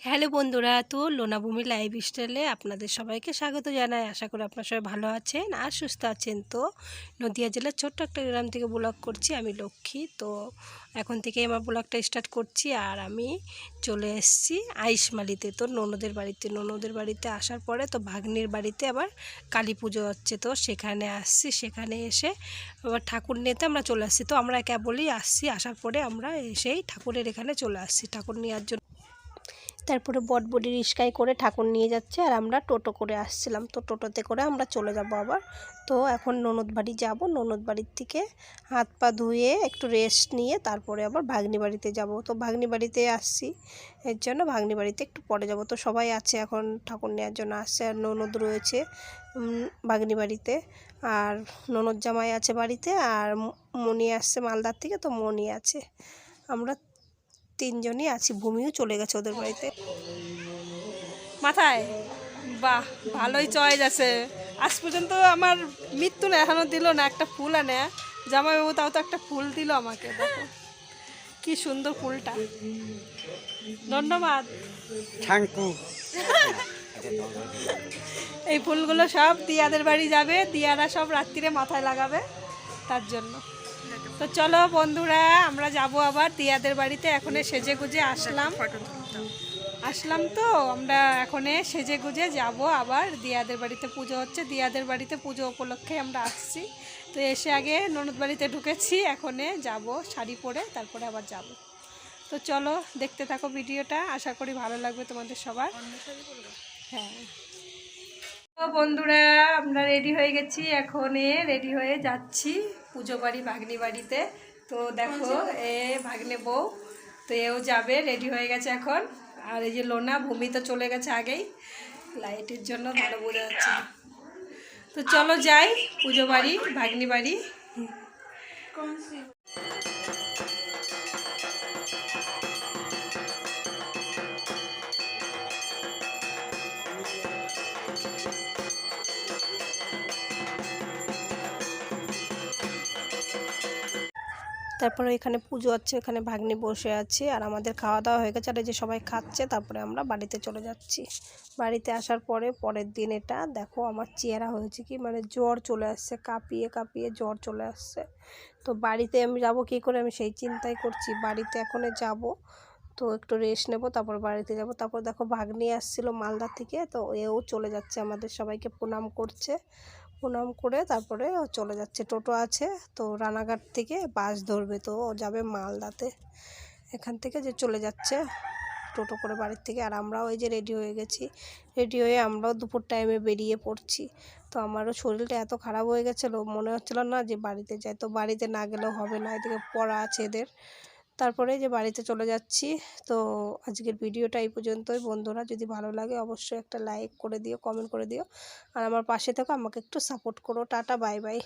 Hello বন্ধুরা, তো লোনাভূমি লাইফস্টাইলে আপনাদের সবাইকে স্বাগত জানাই। আশা করি আপনারা সবাই ভালো আছেন আর সুস্থ আছেন। তো নদিয়া জেলার ছোট্ট একটা গ্রাম থেকে ব্লগ করছি আমি, লক্ষ্মী। তো এখন থেকে আমার ব্লগটা স্টার্ট করছি। আর আমি চলে এসেছি আইসমালিতে, তো ননদের বাড়িতে আসার পরে তো ভাগ্নির বাড়িতে আবার কালী পুজো হচ্ছে, তো সেখানে আসছি। সেখানে এসে আবার ঠাকুর নিতে আমরা চলে আসছি। তো আমরা কেবলই আসছি, আসার পরে আমরা এসেই ঠাকুরের এখানে চলে আসছি ঠাকুর নেওয়ার জন্য। তারপরে বটবডি রিক্সায় করে ঠাকুর নিয়ে যাচ্ছে আর আমরা টোটো করে আসছিলাম। তো টোটোতে করে আমরা চলে যাব আবার। তো এখন ননদ বাড়ি যাব, ননদ বাড়ির থেকে হাত পা ধুয়ে একটু রেস্ট নিয়ে তারপরে আবার ভাগ্নি বাড়িতে যাব। তো ভাগ্নি বাড়িতে আসছি, এর জন্য ভাগ্নি বাড়িতে একটু পরে যাব। তো সবাই আছে এখন ঠাকুর নেওয়ার জন্য আসছে, আর ননদ রয়েছে ভাগ্নি বাড়িতে, আর ননদ জামাই আছে বাড়িতে, আর মণি আসছে মালদার থেকে, তো মণি আছে। আমরা তিনজনই আছি, ভূমিও চলে গেছে ওদের বাড়িতে। মাথায় বাহ, ভালোই চয়েস আছে। আজ পর্যন্ত আমার মৃত্যু না এখনো দিল না একটা ফুল আনে জামাইবাবু, তাও তো একটা ফুল দিল আমাকে। দেখো কি সুন্দর ফুলটা, ধন্যবাদ। Thank you. এই ফুলগুলো সব দিয়াদের বাড়ি যাবে, দিয়ারা সব রাত্রিরে মাথায় লাগাবে তার জন্য। তো চলো বন্ধুরা, আমরা যাব আবার দিয়াদের বাড়িতে। এখন সেজে গুজে আসলাম তো আমরা এখনে সেজে গুজে যাব আবার। দিয়াদের বাড়িতে পুজো হচ্ছে, দিয়াদের বাড়িতে পুজো উপলক্ষে আমরা আসছি। তো এসে আগে ননদ বাড়িতে ঢুকেছি, এখনে যাব শাড়ি পরে, তারপরে আবার যাব। তো চলো দেখতে থাকো ভিডিওটা, আশা করি ভালো লাগবে তোমাদের সবার। হ্যাঁ, তো বন্ধুরা আমরা রেডি হয়ে গেছি, এখনে রেডি হয়ে যাচ্ছি পুজো বাড়ি ভাগ্নি বাড়িতে। তো দেখো এ ভাগ্নে বউ, তো এও যাবে, রেডি হয়ে গেছে এখন। আর এই যে লোনা ভূমি তো চলে গেছে আগেই, লাইটের জন্য ভালো বোঝা যাচ্ছে না। তো চলো যাই পুজো বাড়ি ভাগ্নি বাড়ি। তারপরে এখানে পুজো হচ্ছে, এখানে ভাগ্নি বসে আছে আর আমাদের খাওয়া দাওয়া হয়ে গেছে, আর এই যে সবাই খাচ্ছে। তারপরে আমরা বাড়িতে চলে যাচ্ছি। বাড়িতে আসার পরে পরের দিন এটা দেখো আমার চেহারা হয়েছে কি, মানে জ্বর চলে আসছে, কাঁপিয়ে কাঁপিয়ে জ্বর চলে আসছে। তো বাড়িতে আমি যাব কী করে, আমি সেই চিন্তাই করছি। বাড়িতে এখন যাব, তো একটু রেস্ট নেব, তারপর বাড়িতে যাব। তারপর দেখো ভাগ্নি আসছিলো মালদা থেকে, তো এও চলে যাচ্ছে, আমাদের সবাইকে প্রণাম করছে। প্রণাম করে তারপরে ও চলে যাচ্ছে, টোটো আছে তো রানাঘাট থেকে বাস ধরবে, তো ও যাবে মালদাতে। এখান থেকে যে চলে যাচ্ছে টোটো করে বাড়ির থেকে। আর আমরাও এই যে রেডি হয়ে গেছি, রেডি হয়ে আমরাও দুপুর টাইমে বেরিয়ে পড়ছি। তো আমারও শরীরটা এত খারাপ হয়ে গেছিলো, মনে হচ্ছিলো না যে বাড়িতে যাই, তো বাড়িতে না গেলেও হবে না, এদিকে পড়া আছে এদের। তারপরে যে বাড়িতে চলে যাচ্ছি। তো আজকের ভিডিওটা এই পর্যন্তই। বন্ধুরা যদি ভালো লাগে অবশ্যই একটা লাইক করে দিও, কমেন্ট করে দিও, আর আমার পাশে থেকো, আমাকে একটু সাপোর্ট করো। Tata, bye bye.